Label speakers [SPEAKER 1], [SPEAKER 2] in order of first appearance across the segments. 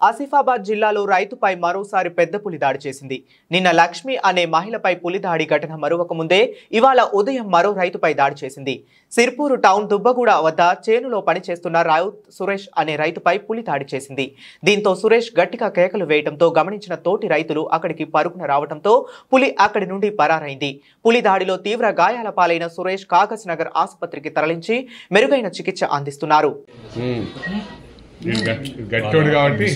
[SPEAKER 1] ఆసిఫాబాద్ జిల్లాలో రైతుపై మరోసారి పెద్ద పులి దాడి చేసింది. నిన్న లక్ష్మి అనే మహిళపై పులి దాడి ఘటన మరొక ముందే ఇవాళ ఉదయం మరో రైతుపై దాడి చేసింది. సిర్పూరు టౌన్ దుబ్బగూడ వద్ద చేనులో పనిచేస్తున్న రౌత్ సురేష్ అనే రైతుపై పులి దాడి చేసింది. దీంతో సురేష్ గట్టిగా కేకలు వేయడంతో గమనించిన తోటి రైతులు అక్కడికి పరుగున రావడంతో పులి అక్కడి నుండి పరారైంది. పులి దాడిలో తీవ్ర గాయాల పాలైన సురేష్ కాగజ్ నగర్ ఆసుపత్రికి తరలించి మెరుగైన చికిత్స అందిస్తున్నారు.
[SPEAKER 2] గట్టోడు కాబట్టి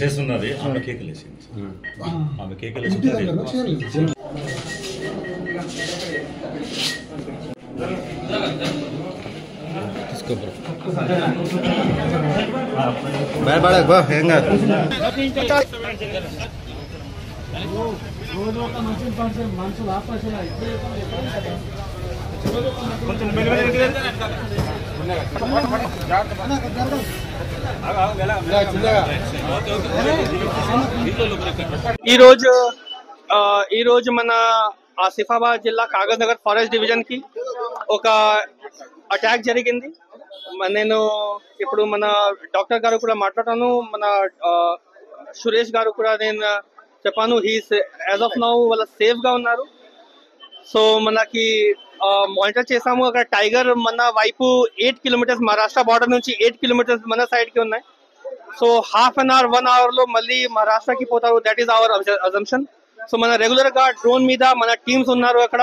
[SPEAKER 3] ఈ రోజు మన ఆసిఫాబాద్ జిల్లా కాగజ్ నగర్ ఫారెస్ట్ డివిజన్ కి ఒక అటాక్ జరిగింది. నేను ఇప్పుడు మన డాక్టర్ గారు కూడా మాట్లాడాను, మన సురేష్ గారు కూడా నేను చెప్పాను. హీస్ యాజ్ ఆఫ్ నౌ వాళ్ళ సేఫ్ గా ఉన్నారు. సో మనకి మానిటర్ చేసాము. అక్కడ టైగర్ మన వైపు 8 కిలోమీటర్స్ మహారాష్ట్ర బార్డర్ నుంచి 8 కిలోమీటర్స్ మన సైడ్ కి ఉన్నాయి. So half an hour 1 hour లో మళ్ళీ మహారాష్ట్రకి పోతారు. That is our assumption. So మన రెగ్యులర్ గా డ్రోన్ మీద మన టీమ్స్ ఉన్నారు. అక్కడ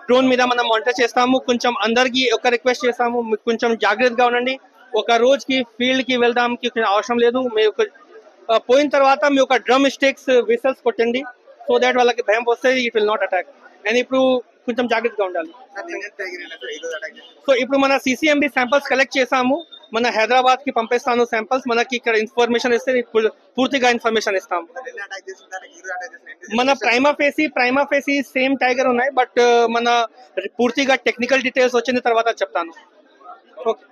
[SPEAKER 3] డ్రోన్ మీద మనం మానిటర్ చేస్తాము. కొంచెం అందరికి ఒక రిక్వెస్ట్ చేస్తాము, కొంచెం జాగ్రత్తగా ఉండండి. ఒక రోజుకి ఫీల్డ్ కి వెళ్దాంకి అవసరం లేదు. మీ పోయిన తర్వాత మీ ఒక డ్రమ్ స్టిక్స్ విసల్స్ కొట్టండి. సో దాట్ వాళ్ళకి భయం వస్తుంది. It will not attack. And ఇప్పుడు కొంచెం జాగ్రత్తగా ఉండాలి. సో ఇప్పుడు మన సిసిఎంబి శాంపిల్స్ కలెక్ట్ చేసాము. మన హైదరాబాద్ కి పంపిస్తాను శాంపిల్స్. మనకి ఇక్కడ ఇన్ఫర్మేషన్ ఇస్తే పూర్తిగా ఇన్ఫర్మేషన్ ఇస్తాము. మన ప్రైమా ఫేసి సేమ్ టైగర్ ఉన్నాయి. బట్ మన పూర్తిగా టెక్నికల్ డీటెయిల్స్ వచ్చిన తర్వాత చెప్తాను. ఓకే.